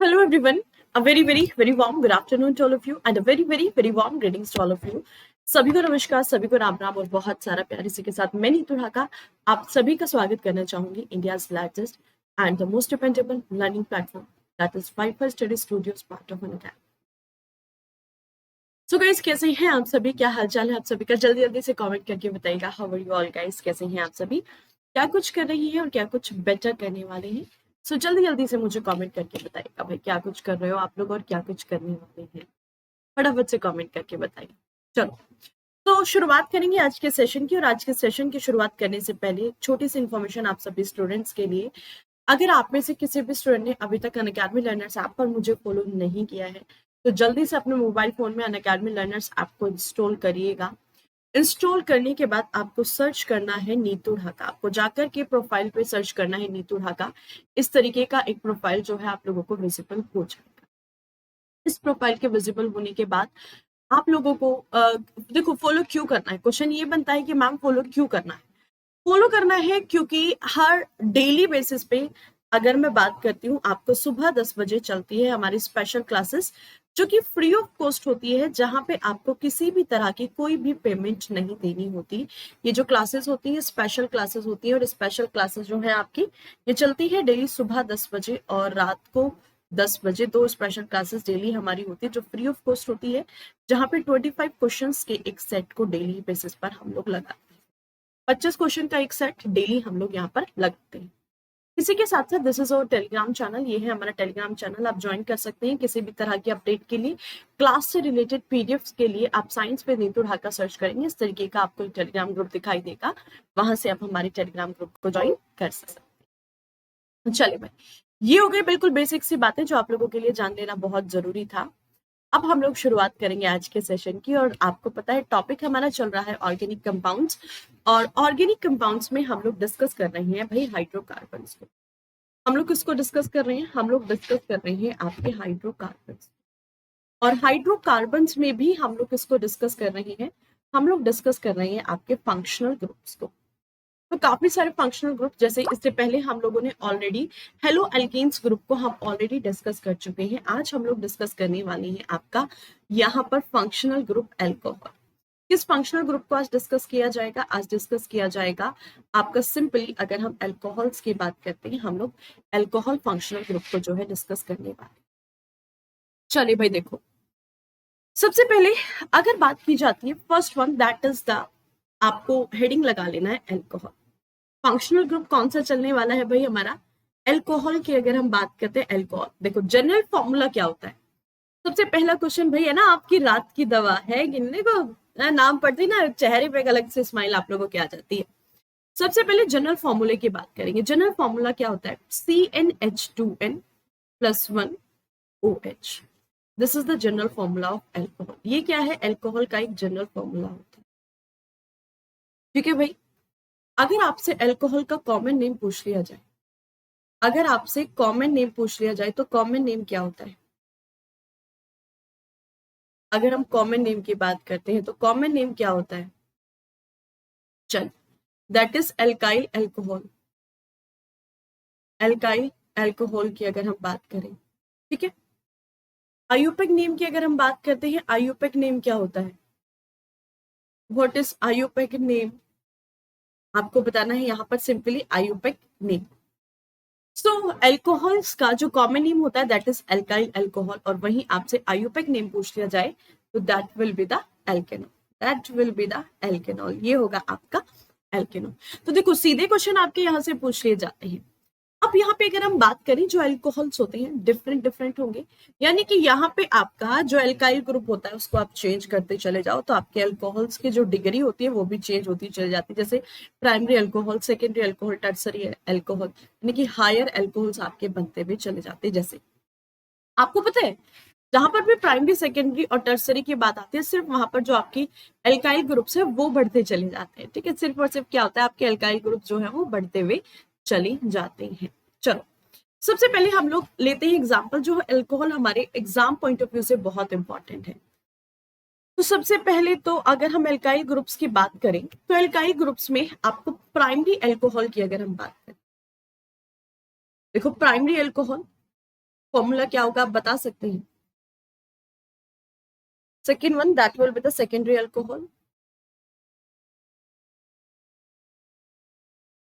Hello everyone, a very warm good afternoon to all of you and a very warm greetings to all of you. सभी को नमस्कार, सभी को राम राम और बहुत सारा प्यार। इसी के साथ मैं नीतू ढाका आप सभी का स्वागत करना चाहूंगी India's largest and the most dependable learning platform that is wiper study studios part of Unacademy. So guys, कैसे हैं आप सभी? क्या हालचाल है आप सभी का? जल्दी जल्दी से कमेंट करके बताइएगा। How are you all guys? कैसे हैं आप सभी? क्या कुछ कर रही हैं और क्या कुछ बेटर करने वाले हैं? सो जल्दी जल्दी से मुझे कमेंट करके बताइएगा भाई, क्या कुछ कर रहे हो आप लोग और क्या कुछ करने वाले हैं। फटाफट से कमेंट करके बताइए। चलो, तो शुरुआत करेंगे आज के सेशन की। और आज के सेशन की शुरुआत करने से पहले छोटी सी इन्फॉर्मेशन आप सभी स्टूडेंट्स के लिए। अगर आप में से किसी भी स्टूडेंट ने अभी तक अनअकैडमी लर्नर्स ऐप पर मुझे फॉलो नहीं किया है तो जल्दी से अपने मोबाइल फोन में अनअकैडमी लर्नर्स ऐप को इंस्टॉल करिएगा। इंस्टॉल करने के बाद आपको सर्च करना है नीतू ढाका। आपको जाकर के प्रोफाइल पे सर्च करना है नीतू ढाका। इस तरीके का एक प्रोफाइल जो है आप लोगों को विजिबल हो जाएगा। इस प्रोफाइल के विजिबल होने के बाद आप लोगों को देखो, फॉलो क्यों करना है। क्वेश्चन ये बनता है कि मैम फॉलो क्यों करना है? फॉलो करना है क्योंकि हर डेली बेसिस पे अगर मैं बात करती हूँ, आपको सुबह 10 बजे चलती है हमारी स्पेशल क्लासेस, जो कि फ्री ऑफ कॉस्ट होती है, जहां पे आपको किसी भी तरह की कोई भी पेमेंट नहीं देनी होती। ये जो क्लासेस होती है स्पेशल क्लासेस होती है और स्पेशल क्लासेस जो है आपकी ये चलती है डेली सुबह 10 बजे और रात को 10 बजे। दो स्पेशल क्लासेस डेली हमारी होती है जो फ्री ऑफ कॉस्ट होती है, जहां पे 25 क्वेश्चंस के एक सेट को डेली बेसिस पर हम लोग लगाते हैं। 25 क्वेश्चन का एक सेट डेली हम लोग यहाँ पर लगाते हैं। इसी के साथ साथ this is our Telegram channel. ये है हमारा टेलीग्राम चैनल, आप ज्वाइन कर सकते हैं किसी भी तरह की अपडेट के लिए। क्लास से रिलेटेड पीडीएफ के लिए आप साइंस पे नीतू ढाका सर्च करेंगे, इस तरीके का आपको टेलीग्राम ग्रुप दिखाई देगा, वहां से आप हमारे टेलीग्राम ग्रुप को ज्वाइन कर सकते हैं। चलिए भाई, ये हो गई बिल्कुल बेसिक सी बातें जो आप लोगों के लिए जान लेना बहुत जरूरी था। अब हम लोग शुरुआत करेंगे आज के सेशन की। और आपको पता है टॉपिक हमारा चल रहा है ऑर्गेनिक कंपाउंड्स, और ऑर्गेनिक कंपाउंड्स में हम लोग डिस्कस कर रहे हैं भाई हाइड्रोकार्बन्स को। हम लोग किसको डिस्कस कर रहे हैं? हम लोग डिस्कस कर रहे हैं आपके हाइड्रोकार्बन्स। और हाइड्रोकार्बन्स में भी हम लोग किसको डिस्कस कर रहे हैं? हम लोग डिस्कस कर रहे हैं आपके फंक्शनल ग्रुप्स को। तो काफी सारे फंक्शनल ग्रुप, जैसे इससे पहले हम लोगों ने ऑलरेडी हेलो एल्केन्स ग्रुप को हम ऑलरेडी डिस्कस कर चुके हैं। आज हम लोग डिस्कस करने वाले हैं आपका यहाँ पर फंक्शनल ग्रुप एल्कोहल। किस फंक्शनल ग्रुप को आज डिस्कस किया जाएगा? आज डिस्कस किया जाएगा आपका सिंपली, अगर हम एल्कोहल्स की बात करते हैं, हम लोग एल्कोहल फंक्शनल ग्रुप को जो है डिस्कस करने वाले। चलिए भाई देखो, सबसे पहले अगर बात की जाती है first one, that is the, आपको हेडिंग लगा लेना है एल्कोहल। फंक्शनल ग्रुप कौन सा चलने वाला है भाई हमारा? एल्कोहल की अगर हम बात करते हैं एल्कोहल, देखो जनरल फॉर्मूला क्या होता है। सबसे पहला क्वेश्चन भाई है ना, आपकी रात की दवा है गिनने को? नाम पढ़ते ना चेहरे पे एक अलग से स्माइल आप लोगों की आ जाती है। सबसे पहले जनरल फॉर्मूले की बात करेंगे। जनरल फॉर्मूला क्या होता है? CnH2n + 1 OH। This is the general formula of alcohol. ये क्या है? एल्कोहल का एक जनरल फॉर्मूला होता है। ठीक है भाई, अगर आपसे एल्कोहल का कॉमन नेम पूछ लिया जाए, अगर आपसे कॉमन नेम पूछ लिया जाए तो कॉमन नेम क्या होता है? अगर हम कॉमन नेम की बात करते हैं तो कॉमन नेम क्या होता है? चल, that is alkyl alcohol. Alkyl alcohol की अगर हम बात करें, ठीक है। आयुपेक नेम की अगर हम बात करते हैं, आयुपेक नेम क्या होता है? What is IUPAC name? आपको बताना है यहाँ पर सिंपली आयुपेक नेम। सो एल्कोहल्स का जो कॉमन नेम होता है दैट इज एल्काइल एल्कोहल, और वहीं आपसे आयुपेक नेम पूछ लिया जाए तो that will be the alkanol. That will be the alkanol. ये होगा आपका एल्केनॉल। तो देखो, सीधे क्वेश्चन आपके यहाँ से पूछ लिए जाते हैं। अब यहाँ पे अगर हम बात करें, जो एल्कोहल्स होते हैं डिफरेंट डिफरेंट होंगे, यानी कि यहाँ पे आपका जो एल्काइल ग्रुप होता है उसको आप चेंज करते चले जाओ तो आपके एल्कोहल्स की जो डिग्री होती है वो भी चेंज होती चली जाती है। जैसे primary alcohol, secondary alcohol, tertiary alcohol, यानी कि हायर एल्कोहल्स आपके बनते हुए चले जाते हैं। जैसे आपको पता है, जहां पर भी प्राइमरी सेकेंडरी और टर्सरी की बात आती है, सिर्फ वहां पर जो आपकी एल्काइल ग्रुप्स है वो बढ़ते चले जाते हैं। ठीक है, सिर्फ और सिर्फ क्या होता है, आपके एल्काइल ग्रुप जो है वो बढ़ते हुए चले जाते हैं। चलो, सबसे पहले हम लोग लेते हैं एग्जाम्पल, जो एल्कोहल हमारे एग्जाम पॉइंट ऑफ व्यू से बहुत इंपॉर्टेंट है। तो सबसे पहले तो अगर हम एल्काइल ग्रुप्स की बात करें तो एल्काइल ग्रुप्स में आपको प्राइमरी एल्कोहल की अगर हम बात करें, देखो प्राइमरी एल्कोहल, फॉर्मूला क्या होगा आप बता सकते हैं? Second one, that will be the secondary alcohol.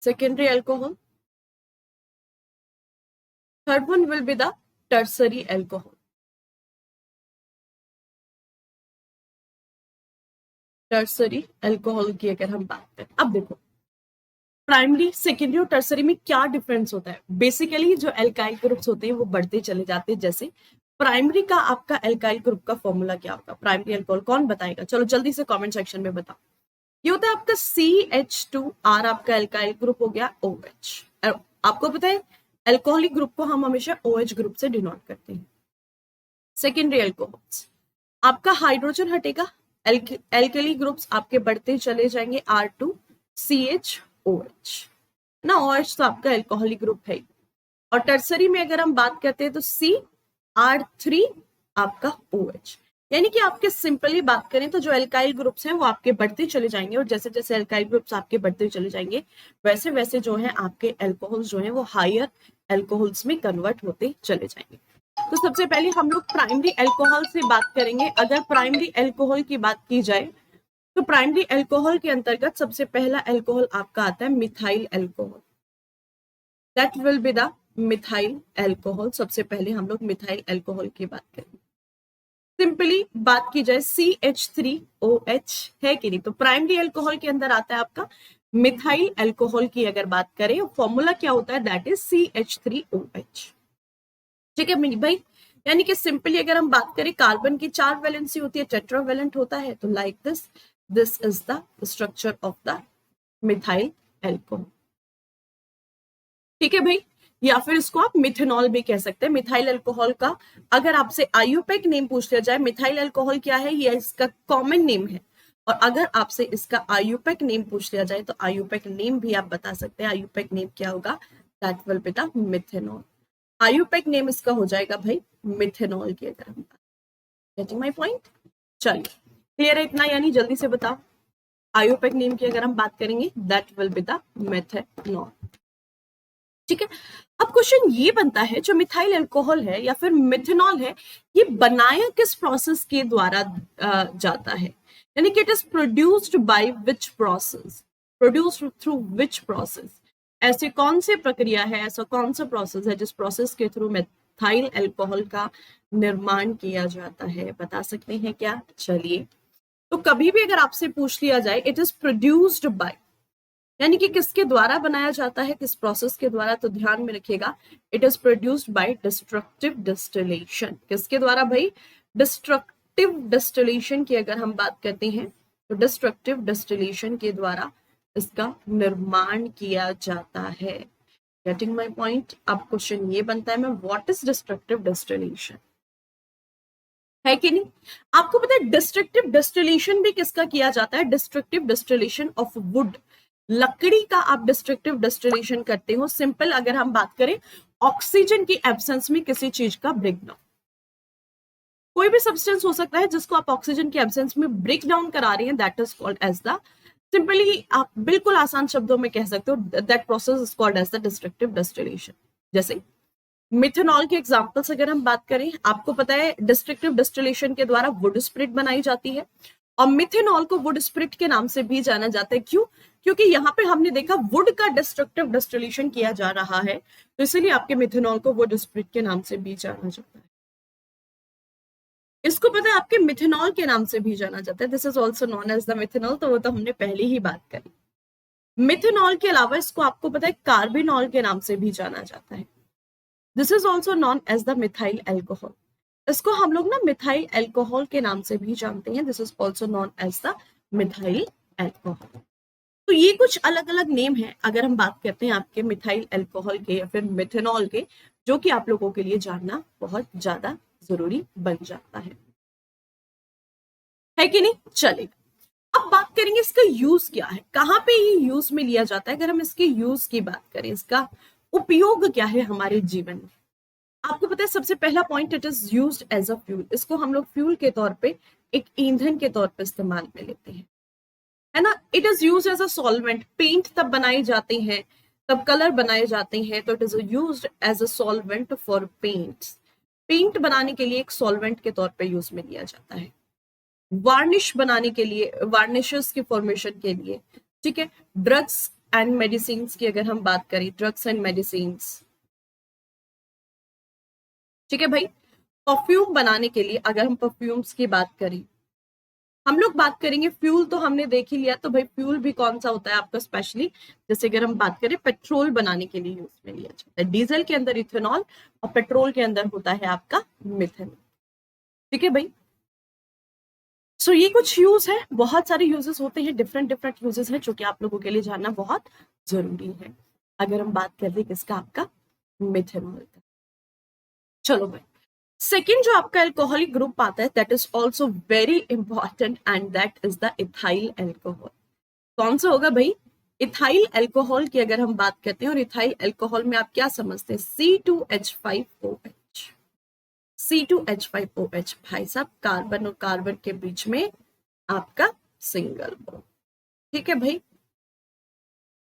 Secondary alcohol. Third one will be the tertiary alcohol. Tertiary alcohol की अगर हम बात करें, अब देखो प्राइमरी, सेकेंडरी और टर्सरी में क्या डिफरेंस होता है. बेसिकली जो एल्काइल ग्रुप्स होते हैं वो बढ़ते चले जाते हैं. जैसे प्राइमरी का आपका एल्काइल ग्रुप का फॉर्मूला क्या होगा? प्राइमरी अल्कोहल कौन बताएगा? चलो जल्दी से कमेंट सेक्शन में बताओ. ये होता है आपका CH2R, आपका एल्काइल ग्रुप हो गया OH. आपको पता है एल्कोहलिक ग्रुप को हम हमेशा OH ग्रुप से डिनोट करते हैं. सेकेंडरी अल्कोहल्स, आपका हाइड्रोजन हटेगा, एल्केली ग्रुप्स आपके बढ़ते चले जाएंगे, R2CHOH ना. OH तो आपका एल्कोहलिक ग्रुप है. और टर्सरी में अगर हम बात करते हैं तो CR3 आपका OH. यानी कि आपके सिंपली बात करें तो जो एल्काइल ग्रुप्स हैं वो आपके बढ़ते चले जाएंगे, और जैसे जैसे एल्काइल ग्रुप्स आपके बढ़ते चले जाएंगे वैसे वैसे जो है आपके एल्कोहल्स जो है वो हायर एल्कोहल्स में कन्वर्ट होते चले जाएंगे. तो सबसे पहले हम लोग प्राइमरी अल्कोहल से बात करेंगे. अगर प्राइमरी अल्कोहल की बात की जाए तो प्राइमरी अल्कोहल के अंतर्गत सबसे पहला अल्कोहल आपका आता है methyl alcohol. That will be the methyl alcohol. सबसे पहले हम लोग मिथाइल अल्कोहल की बात करेंगे. सिंपली बात की जाए CH3OH है कि नहीं, तो प्राइमरी अल्कोहल के अंदर आता है आपका मिथाइल अल्कोहल की अगर बात करें, फॉर्मूला क्या होता है? That is CH3OH. ठीक है भाई. यानी कि सिंपली अगर हम बात करें कार्बन की 4 वैलेंसी होती है, टेट्रावैलेंट होता है, तो like this is the structure of the methyl alcohol. ठीक है भाई. या फिर इसको आप मिथेनॉल भी कह सकते हैं. मिथाइल अल्कोहल का अगर आपसे आयुपेक नेम पूछ लिया जाए, मिथाइल अल्कोहल क्या है, ये इसका कॉमन नेम है. और अगर आपसे इसका आयुपेक नेम पूछ लिया जाए तो आयुपेक नेम भी आप बता सकते हैं. आयुपेक नेम क्या होगा? That will be the methanol. IUPAC name इसका हो जाएगा भाई मिथेनॉल की अगर हम बात. Getting my point? चलिए क्लियर है इतना? यानी जल्दी से बताओ. आयुपेक नेम की अगर हम बात करेंगे that will be the methanol. ठीक है. अब क्वेश्चन ये बनता है जो मिथाइल अल्कोहल है या फिर मिथेनॉल है, ये बनाया किस प्रोसेस के द्वारा जाता है? यानी कि it is produced by which process? Produced through which process? ऐसे कौन सी प्रक्रिया है, ऐसा कौन सा प्रोसेस है जिस प्रोसेस के थ्रू मिथाइल अल्कोहल का निर्माण किया जाता है? बता सकते हैं क्या? चलिए, तो कभी भी अगर आपसे पूछ लिया जाए इट इज प्रोड्यूस्ड बाय, यानी कि किसके द्वारा बनाया जाता है, किस प्रोसेस के द्वारा, तो ध्यान में रखिएगा it is produced by destructive distillation. किसके द्वारा भाई? डिस्ट्रक्टिव डिस्टिलेशन की अगर हम बात करते हैं तो डिस्ट्रक्टिव डिस्टिलेशन के द्वारा इसका निर्माण किया जाता है. Getting my point? अब क्वेश्चन ये बनता है, मैं व्हाट इज डिस्ट्रक्टिव डिस्टिलेशन, है कि नहीं? आपको पता है डिस्ट्रक्टिव डिस्टिलेशन भी किसका किया जाता है? Destructive distillation of would. लकड़ी का आप डिस्ट्रक्टिव डिस्टिलेशन करते हो. सिंपल अगर हम बात करें ऑक्सीजन की एब्सेंस में किसी चीज का ब्रेकडाउन, कोई भी सब्सटेंस हो सकता है जिसको आप ऑक्सीजन की एब्सेंस में ब्रेक डाउन करा रही हैं, that is called as the, simply आप बिल्कुल आसान शब्दों में कह सकते हो that process is called as the destructive distillation. जैसे मिथेनॉल के एग्जांपल्स अगर हम बात करें, आपको पता है डिस्ट्रक्टिव डिस्टिलेशन के द्वारा वुड स्प्रिट बनाई जाती है, और मिथेनॉल को वुड स्प्रिट के नाम से भी जाना जाता है. क्यों? क्योंकि यहाँ पे हमने देखा वुड का डिस्ट्रक्टिव डिस्टिलेशन किया जा रहा है, तो इसलिए आपके मिथेनॉल को वुड स्प्रिट के नाम से भी जाना जाता है. इसको पता है आपके मिथेनॉल के नाम से भी जाना जाता है. This is also known as the methanol. तो वो तो हमने पहले ही बात करी. मिथेनॉल के अलावा इसको आपको पता है कार्बिनॉल के नाम से भी जाना जाता है. This is also known as the methyl alcohol. इसको हम लोग ना मिथाइल अल्कोहल के नाम से भी जानते हैं. This is also known as the methyl alcohol. तो ये कुछ अलग अलग नेम है अगर हम बात करते हैं आपके मिथाइल अल्कोहल के या फिर मिथेनॉल के, जो कि आप लोगों के लिए जानना बहुत ज्यादा जरूरी बन जाता है कि नहीं? चलेगा. अब बात करेंगे इसका यूज क्या है, कहाँ पे ये यूज में लिया जाता है. अगर हम इसके यूज की बात करें, इसका उपयोग क्या है हमारे जीवन में, आपको पता है सबसे पहला point, it is used as a fuel. इसको हम लोग फ्यूल के तौर पे, एक ईंधन के तौर पे इस्तेमाल में लेते हैं, है ना. It is used as a solvent. Paint तब बनाए जाते हैं, तब कलर बनाए जाते हैं, तो it is used as a solvent for paints. Paint बनाने के लिए एक सॉल्वेंट के तौर पे यूज में लिया जाता है, वार्निश बनाने के लिए, वार्निशेस की फॉर्मेशन के लिए, ठीक है। ड्रग्स एंड मेडिसिन की अगर हम बात करें, ड्रग्स एंड मेडिसिन, ठीक है भाई। परफ्यूम बनाने के लिए अगर हम परफ्यूम्स की बात करें, हम लोग बात करेंगे फ्यूल तो हमने देख ही लिया, तो भाई फ्यूल भी कौन सा होता है आपका स्पेशली, जैसे अगर हम बात करें पेट्रोल बनाने के लिए यूज में लिया जाता है, डीजल के अंदर इथेनॉल और पेट्रोल के अंदर होता है आपका मिथेनॉल, ठीक है भाई। सो ये कुछ यूज है, बहुत सारे यूजेस होते हैं, डिफरेंट डिफरेंट यूजेस हैं जो कि आप लोगों के लिए जानना बहुत जरूरी है। अगर हम बात कर ले किसका, आपका मिथेनॉल का। चलो भाई, सेकेंड जो आपका एल्कोहलिक ग्रुप आता है that is also very important and that is the ethyl alcohol. कौन सा होगा भाई, इथाइल एल्कोहल की अगर हम बात करते हैं, और इथाइल एल्कोहल में आप क्या समझते हैं, C2H5OH, C2H5OH, भाई साहब कार्बन और कार्बन के बीच में आपका सिंगल बॉन्ड, ठीक है भाई,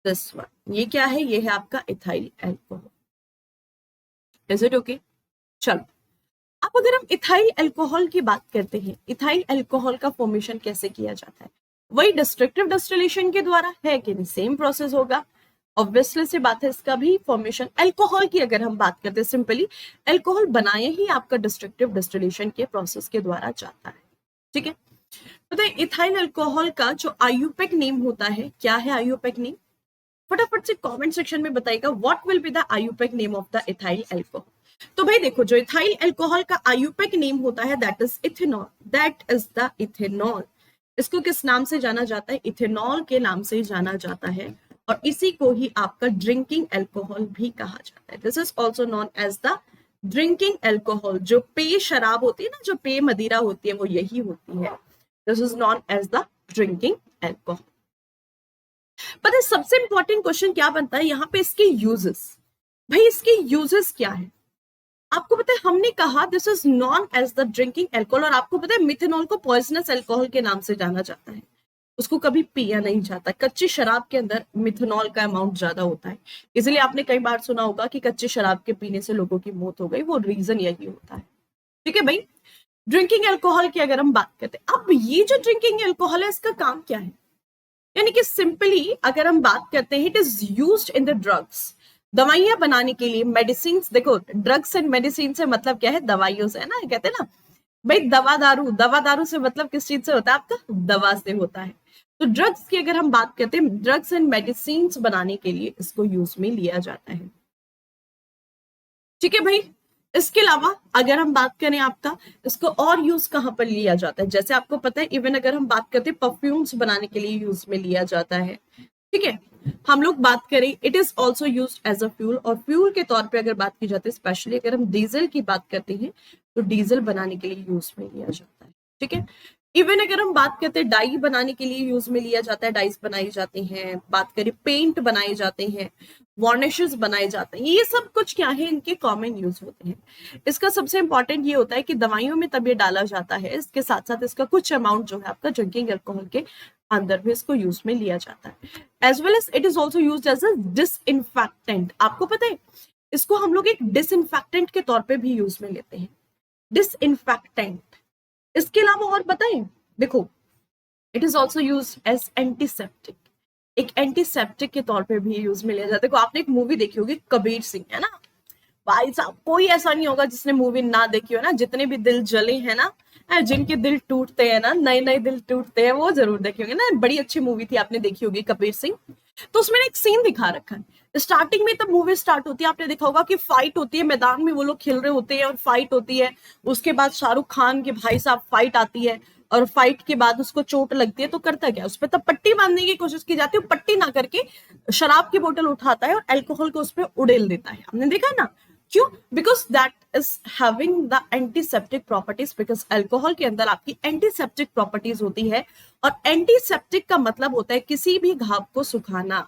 दिस वन, ये क्या है, ये है आपका ethyl alcohol. Is it okay? चलो, अब अगर हम इथाइल एल्कोहल की बात करते हैं, इथाइल एल्कोहल का फॉर्मेशन कैसे किया जाता है, वही डिस्ट्रक्टिव डिस्टिलेशन के द्वारा है कि नहीं, सेम प्रोसेस होगा, ऑब्वियसली सी बात है। इसका भी फॉर्मेशन, एल्कोहल की अगर हम बात करते हैं, सिंपली एल्कोहल बनाया ही आपका डिस्ट्रक्टिव डिस्टिलेशन के प्रोसेस के द्वारा जाता है, ठीक है। पता है इथाइल एल्कोहल का जो आईयूपीएसी नेम होता है, क्या है आईयूपीएसी नेम, फटाफट से कमेंट सेक्शन में बताइएगा, what will be the IUPAC name of the ethyl alcohol. तो भाई देखो, जो इथाइल एल्कोहल का आईयूपीएसी नेम होता है that is ethanol, that is the ethanol. इसको किस नाम से जाना जाता है, इथेनॉल के नाम से जाना जाता है, और इसी को ही आपका ड्रिंकिंग एल्कोहल भी कहा जाता है। This is also known as the drinking alcohol. जो पेय शराब होती है ना, जो पेय मदिरा होती है, वो यही होती है, this is known as the drinking alcohol. पता है सबसे इंपॉर्टेंट क्वेश्चन क्या बनता है यहाँ पे, इसके यूजेस। भाई इसके यूजेस क्या है, आपको पता है हमने कहा this is known as the drinking alcohol, और आपको पता है मिथेनॉल को पॉइजनस एल्कोहल के नाम से जाना जाता है, उसको कभी पिया नहीं जाता। कच्ची शराब के अंदर मिथेनॉल का अमाउंट ज्यादा होता है, इसलिए आपने कई बार सुना होगा कि कच्ची शराब के पीने से लोगों की मौत हो गई, वो रीजन यही होता है, ठीक है भाई। ड्रिंकिंग एल्कोहल की अगर हम बात करते हैं, अब ये जो ड्रिंकिंग एल्कोहल है इसका काम क्या है, यानी कि सिंपली अगर हम बात करते हैं, it is used in the drugs, दवाइयां बनाने के लिए, मेडिसिन। देखो ड्रग्स एंड मेडिसिन से मतलब क्या है, दवाइयों से है ना, कहते हैं ना भाई दवा दारू, दवा दारू से मतलब किस चीज से होता है, आपका दवा से होता है। तो ड्रग्स की अगर हम बात करते हैं, ड्रग्स एंड मेडिसिन बनाने के लिए इसको यूज में लिया जाता है, ठीक है भाई। इसके अलावा अगर हम बात करें आपका, इसको और यूज कहां पर लिया जाता है, जैसे आपको पता है इवन अगर हम बात करते हैं परफ्यूम्स बनाने के लिए यूज में लिया जाता है, ठीक है। हम लोग बात करें, it is also use as a fuel, और फ्यूल के तौर पे अगर बात की जाती है, स्पेशली अगर हम डीजल की बात करते हैं, तो डीजल बनाने के लिए यूज में लिया जाता है, ठीक है। इवन अगर हम बात करते हैं डाई बनाने के लिए यूज में लिया जाता है, डाइस बनाई जाती हैं, बात करें पेंट बनाए जाते हैं, वार्निशेस बनाए जाते हैं, ये सब कुछ क्या है, इनके कॉमन यूज होते हैं। इसका सबसे इंपॉर्टेंट ये होता है कि दवाइयों में तब ये डाला जाता है, इसके साथ साथ इसका कुछ अमाउंट जो है आपका ड्रिंकिंग अल्कोहल के अंदर भी इसको यूज में लिया जाता है। As well as it is also use as a disinfectant. आपको पता है इसको हम लोग एक डिसइंफेक्टेंट के तौर पे भी यूज में लेते हैं, डिसइंफेक्टेंट। इसके अलावा और बताएं, देखो it is also use as antiseptic, एक एंटीसेप्टिक के तौर पे भी यूज में लिया जाता है। देखो आपने एक मूवी देखी होगी कबीर सिंह, है ना, भाई साहब कोई ऐसा नहीं होगा जिसने मूवी ना देखी हो ना, जितने भी दिल जले हैं ना, जिनके दिल टूटते हैं ना, नए नए दिल टूटते हैं, वो जरूर देखे होंगे ना, बड़ी अच्छी मूवी थी, आपने देखी होगी कबीर सिंह। तो उसमें एक सीन दिखा रखा है, स्टार्टिंग में तब मूवी स्टार्ट होती है, आपने देखा होगा कि फाइट होती है, मैदान में वो लोग खेल रहे होते हैं और फाइट होती है। उसके बाद शाहरुख खान के भाई साहब फाइट आती है, और फाइट के बाद उसको चोट लगती है, तो करता क्या, उस पर तब पट्टी बांधने की कोशिश की जाती है, पट्टी ना करके शराब की बोतल उठाता है और अल्कोहल को उस पर उड़ेल देता है, हमने देखा ना। क्यों? Because that is having the antiseptic properties, because alcohol के अंदर आपकी एंटीसेप्टिक प्रॉपर्टीज होती है, और एंटीसेप्टिक का मतलब होता है किसी भी घाव को सुखाना।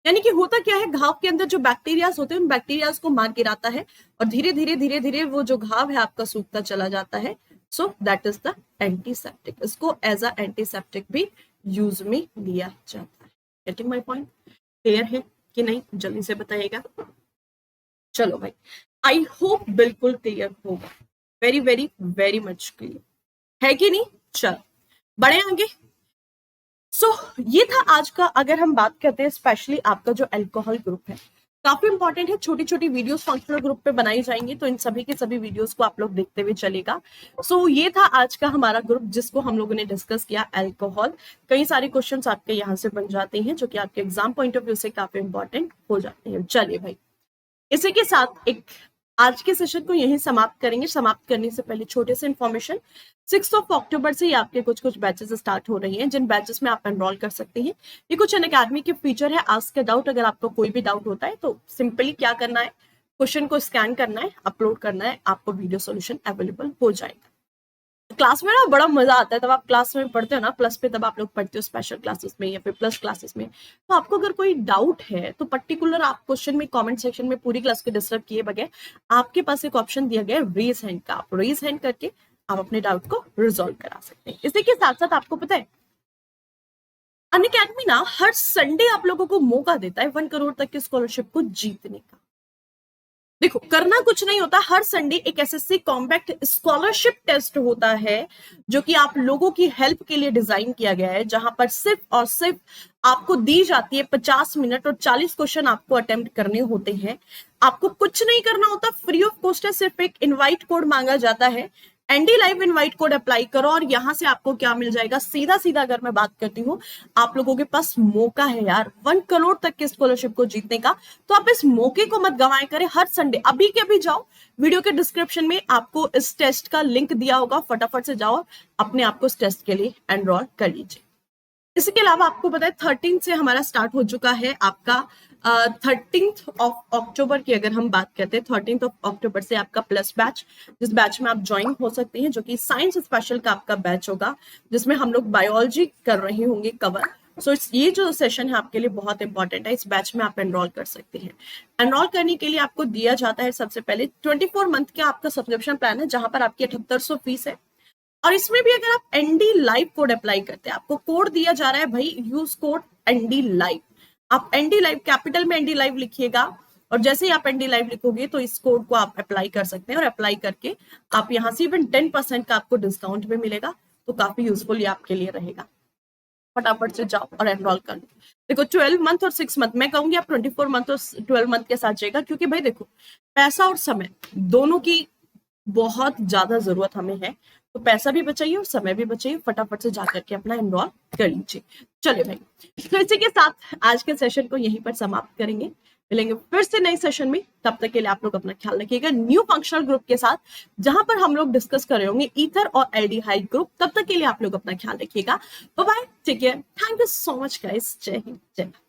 यानी कि होता क्या है, घाव के अंदर जो बैक्टीरियाज होते हैं उन बैक्टीरियाज को मार गिराता है, और धीरे धीरे धीरे धीरे वो जो घाव है आपका सूखता चला जाता है। So that is the antiseptic, इसको एज अ एंटीसेप्टिक भी यूज में लिया जाता है। Getting my point? क्लियर है कि नहीं, जल्दी से बताइएगा। चलो भाई, आई होप बिल्कुल क्लियर होगा, very very very much clear है कि नहीं। चल बढ़े आगे। ये था आज का, अगर हम बात करते हैं स्पेशली आपका जो अल्कोहल ग्रुप है, काफी इंपॉर्टेंट है। छोटी छोटी वीडियोस फंक्शनल ग्रुप पे बनाई जाएंगी, तो इन सभी के सभी वीडियोस को आप लोग देखते हुए चलेगा। ये था आज का हमारा ग्रुप जिसको हम लोगों ने डिस्कस किया, अल्कोहल। कई सारे क्वेश्चंस आपके यहाँ से बन जाते हैं जो कि आपके एग्जाम पॉइंट ऑफ व्यू से काफी इंपॉर्टेंट हो जाते हैं। चलिए भाई, इसी के साथ एक आज के सेशन को यहीं समाप्त करेंगे। समाप्त करने से पहले छोटे से इन्फॉर्मेशन, 6 अक्टूबर से ही आपके कुछ कुछ बैचेस स्टार्ट हो रही हैं, जिन बैचेस में आप एनरोल कर सकते हैं। ये कुछ अनअकैडमी के फीचर है, आस्क अ डाउट। अगर आपको कोई भी डाउट होता है तो सिंपली क्या करना है, क्वेश्चन को स्कैन करना है, अपलोड करना है, आपको वीडियो सोल्यूशन अवेलेबल हो जाएगा। क्लास में ना बड़ा मजा आता है, तब आप क्लास में पढ़ते हो ना प्लस पे, तब आप लोग पढ़ते हो स्पेशल क्लासेस में या फिर प्लस क्लासेस में। तो आपको अगर कोई डाउट है तो पर्टिकुलर आप क्वेश्चन में कमेंट सेक्शन में पूरी क्लास को डिस्टर्ब किए बगैर आपके पास एक ऑप्शन दिया गया है रेज हैंड का, आप रेज हैंड करके आप अपने डाउट को रिजॉल्व करा सकते हैं। इसी के साथ साथ आपको पता है अनअकैडमी ना हर संडे आप लोगों को मौका देता है 1 करोड़ तक की स्कॉलरशिप को जीतने का। देखो करना कुछ नहीं होता, हर संडे एक एसएससी कॉम्पैक्ट स्कॉलरशिप टेस्ट होता है जो कि आप लोगों की हेल्प के लिए डिजाइन किया गया है, जहां पर सिर्फ और सिर्फ आपको दी जाती है 50 मिनट और 40 क्वेश्चन आपको अटेम्प्ट करने होते हैं। आपको कुछ नहीं करना होता, फ्री ऑफ कॉस्ट है, सिर्फ एक इनवाइट कोड मांगा जाता है। ND live invite code apply करो और यहां से आपको क्या मिल जाएगा, सीधा सीधा अगर मैं बात करती हूँ, आप लोगों के पास मौका है यार 1 करोड़ तक के स्कॉलरशिप को जीतने का। तो आप इस मौके को मत गंवाएं करें। हर संडे अभी के अभी जाओ, वीडियो के डिस्क्रिप्शन में आपको इस टेस्ट का लिंक दिया होगा, फटाफट से जाओ अपने आप को इस टेस्ट के लिए एनरोल कर लीजिए। इसके अलावा आपको पता है 13 से हमारा स्टार्ट हो चुका है आपका 13 अक्टूबर की अगर हम बात करते हैं, 13 अक्टूबर से आपका प्लस बैच, जिस बैच में आप ज्वाइन हो सकते हैं, जो कि साइंस स्पेशल का आपका बैच होगा, जिसमें हम लोग बायोलॉजी कर रहे होंगे कवर। ये जो सेशन है आपके लिए बहुत इंपॉर्टेंट है, इस बैच में आप एनरोल कर सकते हैं। एनरोल करने के लिए आपको दिया जाता है सबसे पहले 24 मंथ का आपका सब्सक्रिप्शन प्लान है, जहां पर आपकी 7800 फीस है। और इसमें भी अगर आप एनडी लाइव कोड अप्लाई करते हैं, आपको कोड दिया जा रहा है भाई, यूज कोड एनडी लाइव। आप एनडी लाइव कैपिटल में एनडी लाइव लिखिएगा, और जैसे ही आप एनडी लाइव लिखोगे तो इस कोड को आप अप्लाई कर सकते हैं, और अप्लाई करके आप यहाँ से इवन 10% का आपको डिस्काउंट भी मिलेगा। तो काफी यूजफुल ये आपके लिए रहेगा। फटाफट से जाओ और एनरोल कर लो। देखो 12 मंथ और 6 मंथ, मैं कहूंगी आप 24 मंथ और 12 मंथ के साथ जाएगा, क्योंकि भाई देखो पैसा और समय दोनों की बहुत ज्यादा जरूरत हमें है। तो पैसा भी बचाइए और समय भी बचाइए, फटाफट से जाकर के अपना एनरोल कर लीजिए। चलिए भाई, तो इसी के साथ आज के सेशन को यहीं पर समाप्त करेंगे। मिलेंगे फिर से नए सेशन में, तब तक के लिए आप लोग अपना ख्याल रखिएगा न्यू फंक्शनल ग्रुप के साथ, जहां पर हम लोग डिस्कस कर रहे होंगे ईथर और एल्डिहाइड ग्रुप। तब तक के लिए आप लोग अपना ख्याल रखिएगा। Bye bye, take care, thank you so much guys, जय हिंद जय भारत।